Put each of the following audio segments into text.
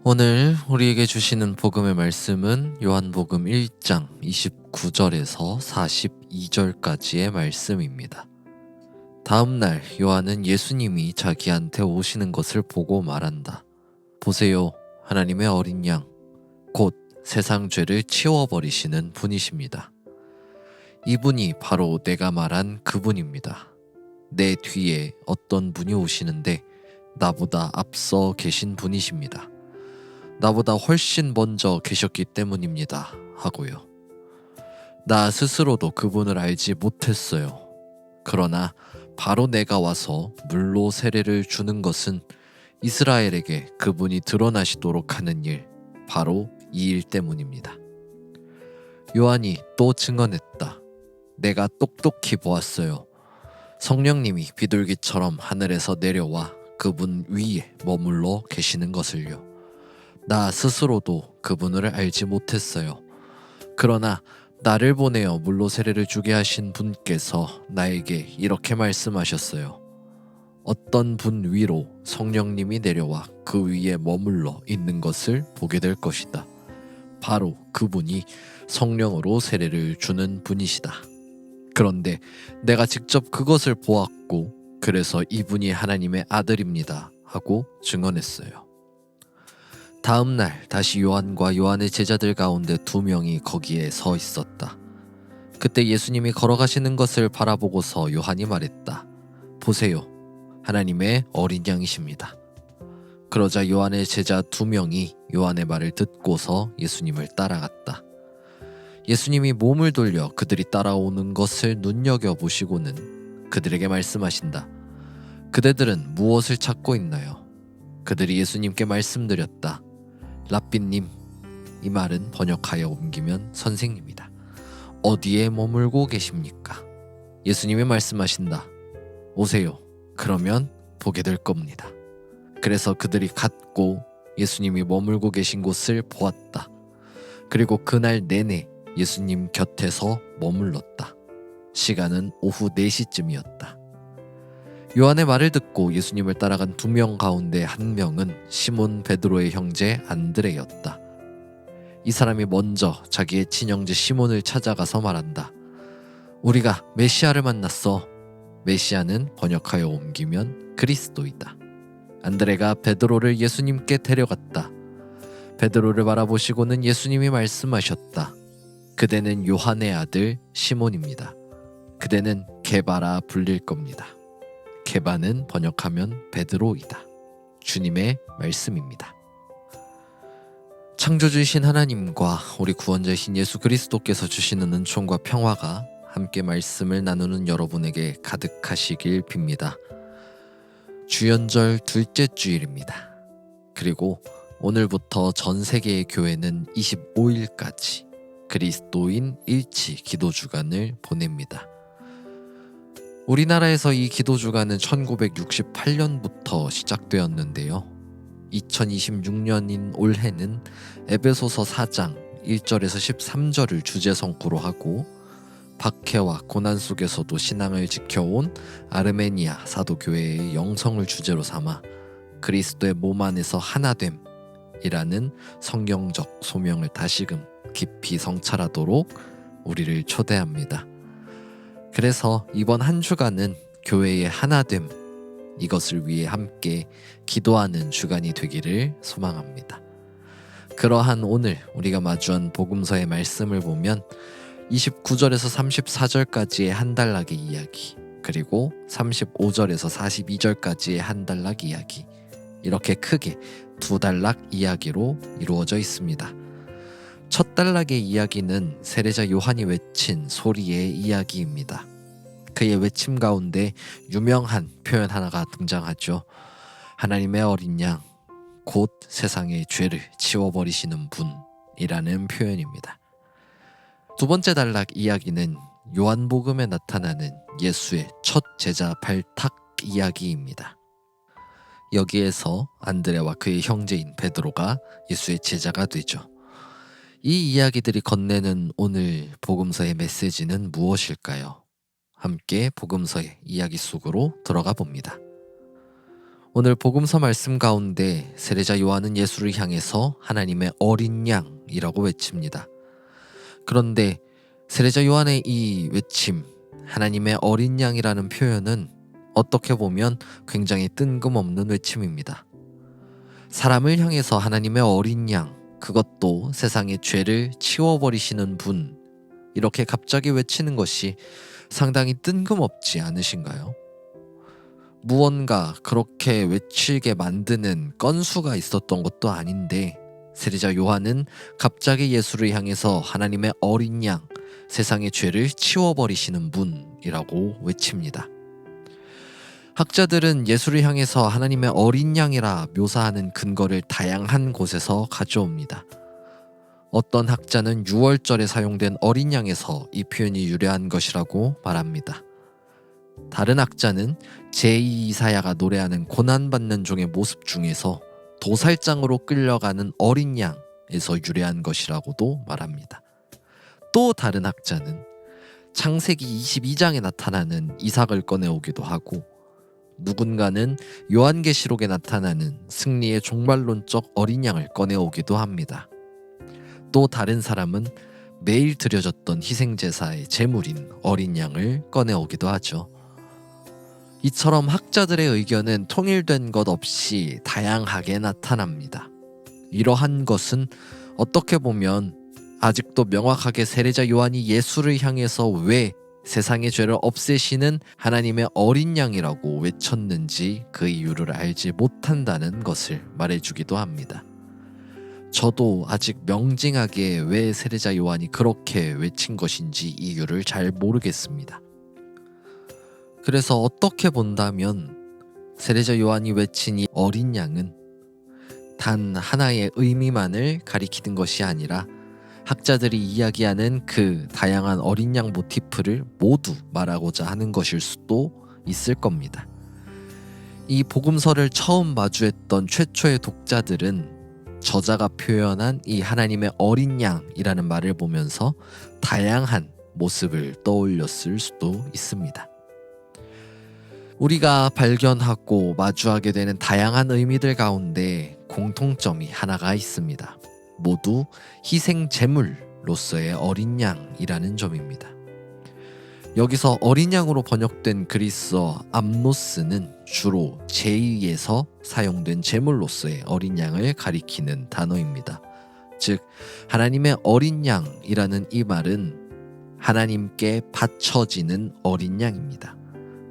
오늘 우리에게 주시는 복음의 말씀은 요한복음 1장 29절에서 42절까지의 말씀입니다. 다음 날 요한은 예수님이 자기한테 오시는 것을 보고 말한다. 보세요, 하나님의 어린 양, 곧 세상 죄를 치워버리시는 분이십니다. 이분이 바로 내가 말한 그분입니다. 내 뒤에 어떤 분이 오시는데 나보다 앞서 계신 분이십니다. 나보다 훨씬 먼저 계셨기 때문입니다. 하고요. 나 스스로도 그분을 알지 못했어요. 그러나 바로 내가 와서 물로 세례를 주는 것은 이스라엘에게 그분이 드러나시도록 하는 일, 바로 이 일 때문입니다. 요한이 또 증언했다. 내가 똑똑히 보았어요. 성령님이 비둘기처럼 하늘에서 내려와 그분 위에 머물러 계시는 것을요. 나 스스로도 그분을 알지 못했어요. 그러나 나를 보내어 물로 세례를 주게 하신 분께서 나에게 이렇게 말씀하셨어요. 어떤 분 위로 성령님이 내려와 그 위에 머물러 있는 것을 보게 될 것이다. 바로 그분이 성령으로 세례를 주는 분이시다. 그런데 내가 직접 그것을 보았고 그래서 이분이 하나님의 아들입니다 하고 증언했어요. 다음 날 다시 요한과 요한의 제자들 가운데 2명이 거기에 서 있었다. 그때 예수님이 걸어가시는 것을 바라보고서 요한이 말했다. 보세요, 하나님의 어린 양이십니다. 그러자 요한의 제자 2명이 요한의 말을 듣고서 예수님을 따라갔다. 예수님이 몸을 돌려 그들이 따라오는 것을 눈여겨보시고는 그들에게 말씀하신다. 그대들은 무엇을 찾고 있나요? 그들이 예수님께 말씀드렸다. 랍비님, 이 말은 번역하여 옮기면 선생님이다. 어디에 머물고 계십니까? 예수님이 말씀하신다. 오세요. 그러면 보게 될 겁니다. 그래서 그들이 갔고 예수님이 머물고 계신 곳을 보았다. 그리고 그날 내내 예수님 곁에서 머물렀다. 시간은 오후 4시쯤이었다. 요한의 말을 듣고 예수님을 따라간 2명 가운데 1명은 시몬 베드로의 형제 안드레였다. 이 사람이 먼저 자기의 친형제 시몬을 찾아가서 말한다. 우리가 메시아를 만났어. 메시아는 번역하여 옮기면 그리스도이다. 안드레가 베드로를 예수님께 데려갔다. 베드로를 바라보시고는 예수님이 말씀하셨다. 그대는 요한의 아들 시몬입니다. 그대는 게바라 불릴 겁니다. 게바는 번역하면 베드로이다. 주님의 말씀입니다. 창조주이신 하나님과 우리 구원자이신 예수 그리스도께서 주시는 은총과 평화가 함께 말씀을 나누는 여러분에게 가득하시길 빕니다. 주연절 둘째 주일입니다. 그리고 오늘부터 전 세계의 교회는 25일까지 그리스도인 일치 기도주간을 보냅니다. 우리나라에서 이 기도주간은 1968년부터 시작되었는데요. 2026년인 올해는 에베소서 4장 1절에서 13절을 주제 성구로 하고 박해와 고난 속에서도 신앙을 지켜온 아르메니아 사도교회의 영성을 주제로 삼아 그리스도의 몸 안에서 하나됨이라는 성경적 소명을 다시금 깊이 성찰하도록 우리를 초대합니다. 그래서 이번 한 주간은 교회의 하나됨, 이것을 위해 함께 기도하는 주간이 되기를 소망합니다. 그러한 오늘 우리가 마주한 복음서의 말씀을 보면 29절에서 34절까지의 한 단락의 이야기, 그리고 35절에서 42절까지의 한 단락 이야기, 이렇게 크게 2단락 이야기로 이루어져 있습니다. 첫 단락의 이야기는 세례자 요한이 외친 소리의 이야기입니다. 그의 외침 가운데 유명한 표현 하나가 등장하죠. 하나님의 어린 양, 곧 세상의 죄를 치워버리시는 분이라는 표현입니다. 두 번째 단락 이야기는 요한복음에 나타나는 예수의 첫 제자 발탁 이야기입니다. 여기에서 안드레와 그의 형제인 베드로가 예수의 제자가 되죠. 이 이야기들이 건네는 오늘 복음서의 메시지는 무엇일까요? 함께 복음서의 이야기 속으로 들어가 봅니다. 오늘 복음서 말씀 가운데 세례자 요한은 예수를 향해서 하나님의 어린 양이라고 외칩니다. 그런데 세례자 요한의 이 외침, 하나님의 어린 양이라는 표현은 어떻게 보면 굉장히 뜬금없는 외침입니다. 사람을 향해서 하나님의 어린 양, 그것도 세상의 죄를 치워버리시는 분, 이렇게 갑자기 외치는 것이 상당히 뜬금없지 않으신가요? 무언가 그렇게 외치게 만드는 건수가 있었던 것도 아닌데 세례자 요한은 갑자기 예수를 향해서 하나님의 어린 양, 세상의 죄를 치워버리시는 분이라고 외칩니다. 학자들은 예수를 향해서 하나님의 어린 양이라 묘사하는 근거를 다양한 곳에서 가져옵니다. 어떤 학자는 6월절에 사용된 어린 양에서 이 표현이 유래한 것이라고 말합니다. 다른 학자는 제2 이사야가 노래하는 고난받는 종의 모습 중에서 도살장으로 끌려가는 어린 양에서 유래한 것이라고도 말합니다. 또 다른 학자는 창세기 22장에 나타나는 이삭을 꺼내오기도 하고, 누군가는 요한계시록에 나타나는 승리의 종말론적 어린 양을 꺼내오기도 합니다. 또 다른 사람은 매일 드려졌던 희생제사의 제물인 어린 양을 꺼내오기도 하죠. 이처럼 학자들의 의견은 통일된 것 없이 다양하게 나타납니다. 이러한 것은 어떻게 보면 아직도 명확하게 세례자 요한이 예수를 향해서 왜 세상의 죄를 없애시는 하나님의 어린 양이라고 외쳤는지 그 이유를 알지 못한다는 것을 말해주기도 합니다. 저도 아직 명징하게 왜 세례자 요한이 그렇게 외친 것인지 이유를 잘 모르겠습니다. 그래서 어떻게 본다면 세례자 요한이 외친 이 어린 양은 단 하나의 의미만을 가리키는 것이 아니라 학자들이 이야기하는 그 다양한 어린 양 모티프를 모두 말하고자 하는 것일 수도 있을 겁니다. 이 복음서를 처음 마주했던 최초의 독자들은 저자가 표현한 이 하나님의 어린 양이라는 말을 보면서 다양한 모습을 떠올렸을 수도 있습니다. 우리가 발견하고 마주하게 되는 다양한 의미들 가운데 공통점이 하나가 있습니다. 모두 희생 제물로서의 어린 양이라는 점입니다. 여기서 어린 양으로 번역된 그리스어 암노스는 주로 제2에서 사용된 제물로서의 어린 양을 가리키는 단어입니다. 즉 하나님의 어린 양이라는 이 말은 하나님께 바쳐지는 어린 양입니다.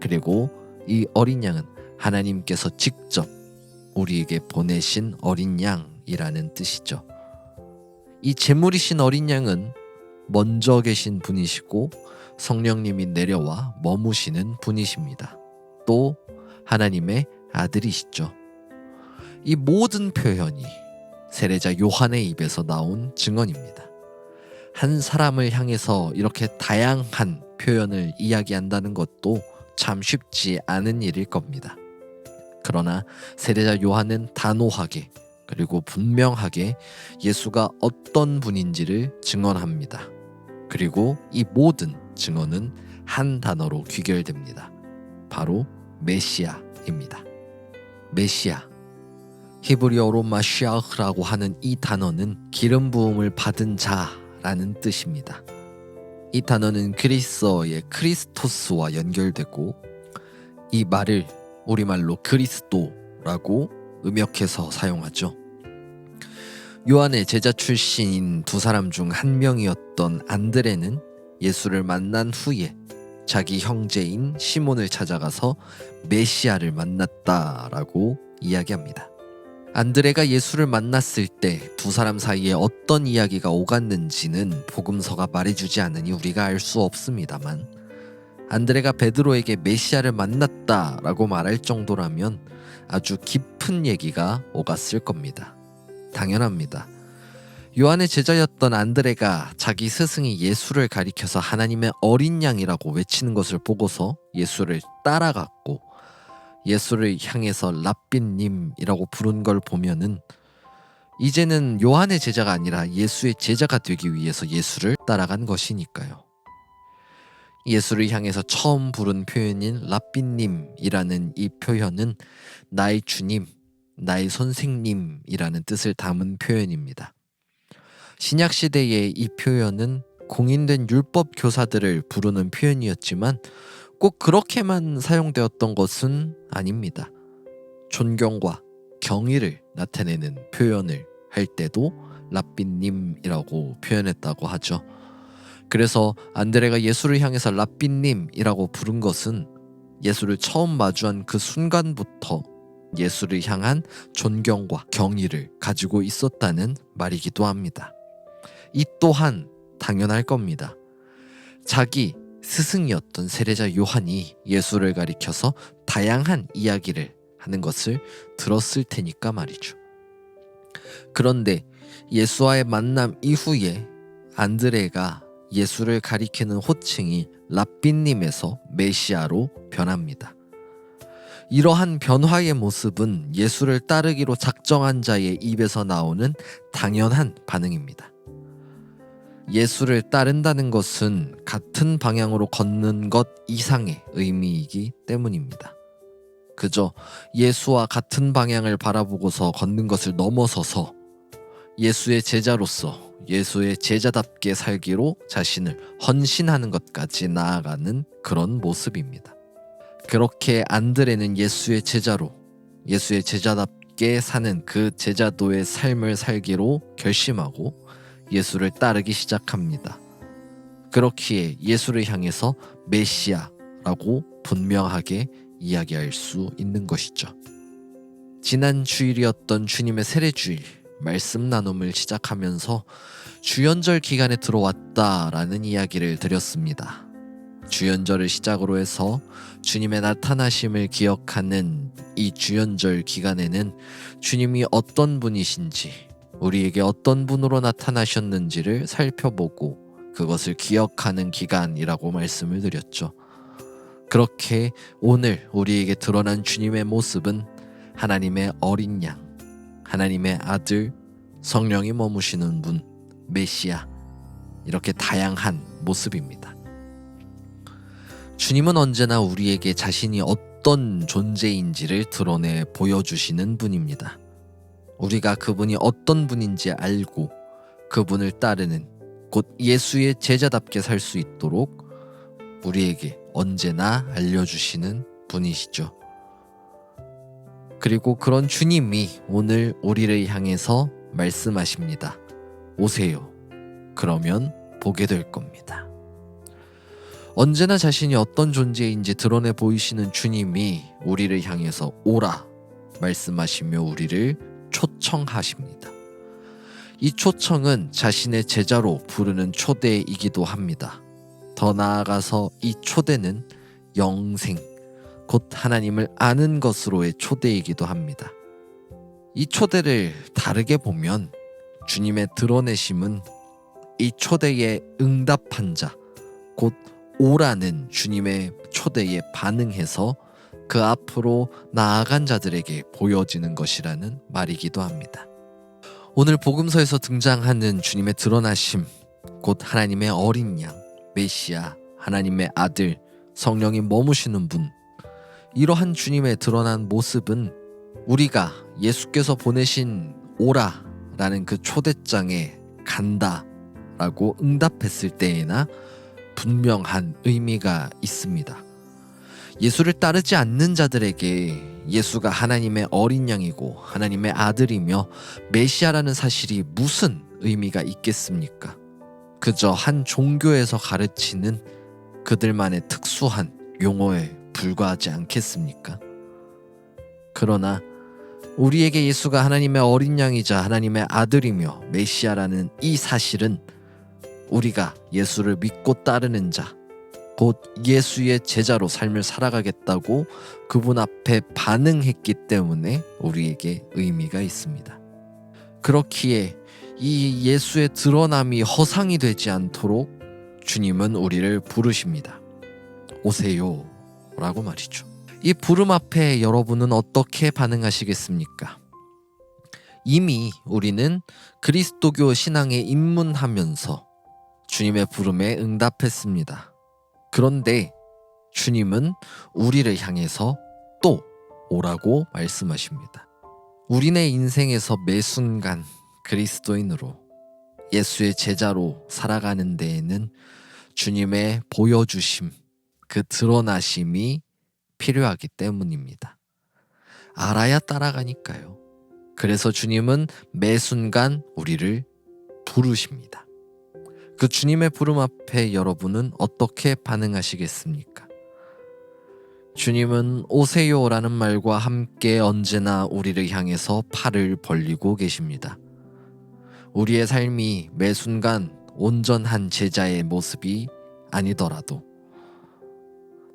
그리고 이 어린 양은 하나님께서 직접 우리에게 보내신 어린 양이라는 뜻이죠. 이 제물이신 어린 양은 먼저 계신 분이시고 성령님이 내려와 머무시는 분이십니다. 또 하나님의 아들이시죠. 이 모든 표현이 세례자 요한의 입에서 나온 증언입니다. 한 사람을 향해서 이렇게 다양한 표현을 이야기한다는 것도 참 쉽지 않은 일일 겁니다. 그러나 세례자 요한은 단호하게 그리고 분명하게 예수가 어떤 분인지를 증언합니다. 그리고 이 모든 증언은 한 단어로 귀결됩니다. 바로 메시아입니다. 메시아, 히브리어로 마시아흐라고 하는 이 단어는 기름 부음을 받은 자라는 뜻입니다. 이 단어는 그리스어의 크리스토스와 연결되고 이 말을 우리말로 그리스도라고 음역해서 사용하죠. 요한의 제자 출신인 두 사람 중 한 명이었던 안드레는 예수를 만난 후에 자기 형제인 시몬을 찾아가서 메시아를 만났다라고 이야기합니다. 안드레가 예수를 만났을 때 두 사람 사이에 어떤 이야기가 오갔는지는 복음서가 말해주지 않으니 우리가 알 수 없습니다만, 안드레가 베드로에게 메시아를 만났다라고 말할 정도라면 아주 깊은 얘기가 오갔을 겁니다. 당연합니다. 요한의 제자였던 안드레가 자기 스승이 예수를 가리켜서 하나님의 어린 양이라고 외치는 것을 보고서 예수를 따라갔고 예수를 향해서 랍비님이라고 부른 걸 보면은 이제는 요한의 제자가 아니라 예수의 제자가 되기 위해서 예수를 따라간 것이니까요. 예수를 향해서 처음 부른 표현인 랍비님이라는 이 표현은 나의 주님, 나의 선생님이라는 뜻을 담은 표현입니다. 신약 시대의 이 표현은 공인된 율법 교사들을 부르는 표현이었지만 꼭 그렇게만 사용되었던 것은 아닙니다. 존경과 경의를 나타내는 표현을 할 때도 랍비님이라고 표현했다고 하죠. 그래서 안드레가 예수를 향해서 랍비님이라고 부른 것은 예수를 처음 마주한 그 순간부터 예수를 향한 존경과 경의를 가지고 있었다는 말이기도 합니다. 이 또한 당연할 겁니다. 자기 스승이었던 세례자 요한이 예수를 가리켜서 다양한 이야기를 하는 것을 들었을 테니까 말이죠. 그런데 예수와의 만남 이후에 안드레가 예수를 가리키는 호칭이 랍비님에서 메시아로 변합니다. 이러한 변화의 모습은 예수를 따르기로 작정한 자의 입에서 나오는 당연한 반응입니다. 예수를 따른다는 것은 같은 방향으로 걷는 것 이상의 의미이기 때문입니다. 그저 예수와 같은 방향을 바라보고서 걷는 것을 넘어서서 예수의 제자로서 예수의 제자답게 살기로 자신을 헌신하는 것까지 나아가는 그런 모습입니다. 그렇게 안드레는 예수의 제자로 예수의 제자답게 사는 그 제자도의 삶을 살기로 결심하고 예수를 따르기 시작합니다. 그렇기에 예수를 향해서 메시아라고 분명하게 이야기할 수 있는 것이죠. 지난 주일이었던 주님의 세례주일 말씀 나눔을 시작하면서 주연절 기간에 들어왔다라는 이야기를 드렸습니다. 주연절을 시작으로 해서 주님의 나타나심을 기억하는 이 주연절 기간에는 주님이 어떤 분이신지, 우리에게 어떤 분으로 나타나셨는지를 살펴보고 그것을 기억하는 기간이라고 말씀을 드렸죠. 그렇게 오늘 우리에게 드러난 주님의 모습은 하나님의 어린 양, 하나님의 아들, 성령이 머무시는 분, 메시아, 이렇게 다양한 모습입니다. 주님은 언제나 우리에게 자신이 어떤 존재인지를 드러내 보여주시는 분입니다. 우리가 그분이 어떤 분인지 알고 그분을 따르는 곧 예수의 제자답게 살 수 있도록 우리에게 언제나 알려주시는 분이시죠. 그리고 그런 주님이 오늘 우리를 향해서 말씀하십니다. 오세요. 그러면 보게 될 겁니다. 언제나 자신이 어떤 존재인지 드러내 보이시는 주님이 우리를 향해서 오라 말씀하시며 우리를 초청하십니다. 이 초청은 자신의 제자로 부르는 초대이기도 합니다. 더 나아가서 이 초대는 영생, 곧 하나님을 아는 것으로의 초대이기도 합니다. 이 초대를 다르게 보면 주님의 드러내심은 이 초대에 응답한 자, 곧 오라는 주님의 초대에 반응해서 그 앞으로 나아간 자들에게 보여지는 것이라는 말이기도 합니다. 오늘 복음서에서 등장하는 주님의 드러나심, 곧 하나님의 어린 양, 메시아, 하나님의 아들, 성령이 머무시는 분, 이러한 주님의 드러난 모습은 우리가 예수께서 보내신 오라라는 그 초대장에 간다라고 응답했을 때에나 분명한 의미가 있습니다. 예수를 따르지 않는 자들에게 예수가 하나님의 어린 양이고 하나님의 아들이며 메시아라는 사실이 무슨 의미가 있겠습니까? 그저 한 종교에서 가르치는 그들만의 특수한 용어에 불과하지 않겠습니까? 그러나 우리에게 예수가 하나님의 어린 양이자 하나님의 아들이며 메시아라는 이 사실은 우리가 예수를 믿고 따르는 자, 곧 예수의 제자로 삶을 살아가겠다고 그분 앞에 반응했기 때문에 우리에게 의미가 있습니다. 그렇기에 이 예수의 드러남이 허상이 되지 않도록 주님은 우리를 부르십니다. 오세요 라고 말이죠. 이 부름 앞에 여러분은 어떻게 반응하시겠습니까? 이미 우리는 그리스도교 신앙에 입문하면서 주님의 부름에 응답했습니다. 그런데 주님은 우리를 향해서 또 오라고 말씀하십니다. 우리네 인생에서 매 순간 그리스도인으로 예수의 제자로 살아가는 데에는 주님의 보여주심, 그 드러나심이 필요하기 때문입니다. 알아야 따라가니까요. 그래서 주님은 매 순간 우리를 부르십니다. 그 주님의 부름 앞에 여러분은 어떻게 반응하시겠습니까? 주님은 오세요라는 말과 함께 언제나 우리를 향해서 팔을 벌리고 계십니다. 우리의 삶이 매 순간 온전한 제자의 모습이 아니더라도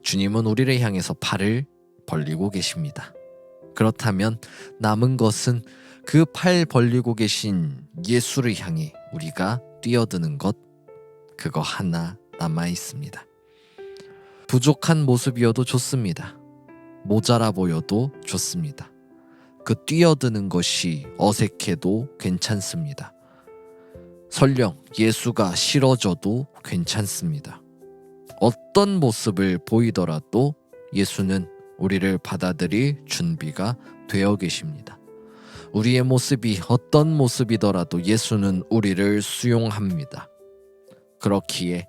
주님은 우리를 향해서 팔을 벌리고 계십니다. 그렇다면 남은 것은 그 팔 벌리고 계신 예수를 향해 우리가 뛰어드는 것, 그거 하나 남아 있습니다. 부족한 모습이어도 좋습니다. 모자라 보여도 좋습니다. 그 뛰어드는 것이 어색해도 괜찮습니다. 설령 예수가 싫어져도 괜찮습니다. 어떤 모습을 보이더라도 예수는 우리를 받아들일 준비가 되어 계십니다. 우리의 모습이 어떤 모습이더라도 예수는 우리를 수용합니다. 그렇기에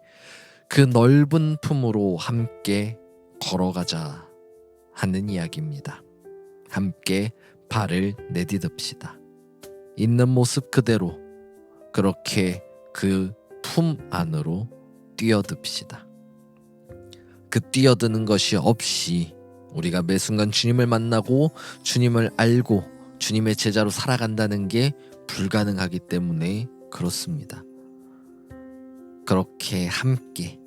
그 넓은 품으로 함께 걸어가자 하는 이야기입니다. 함께 발을 내디딥시다. 있는 모습 그대로 그렇게 그 품 안으로 뛰어듭시다. 그 뛰어드는 것이 없이 우리가 매 순간 주님을 만나고 주님을 알고 주님의 제자로 살아간다는 게 불가능하기 때문에 그렇습니다. 그렇게 함께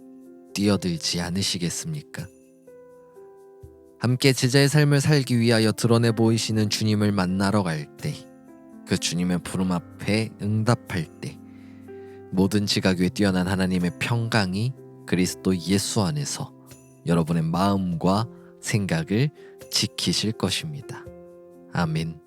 뛰어들지 않으시겠습니까? 함께 제자의 삶을 살기 위하여 드러내 보이시는 주님을 만나러 갈 때, 그 주님의 부름 앞에 응답할 때 모든 지각 위에 뛰어난 하나님의 평강이 그리스도 예수 안에서 여러분의 마음과 생각을 지키실 것입니다. 아멘.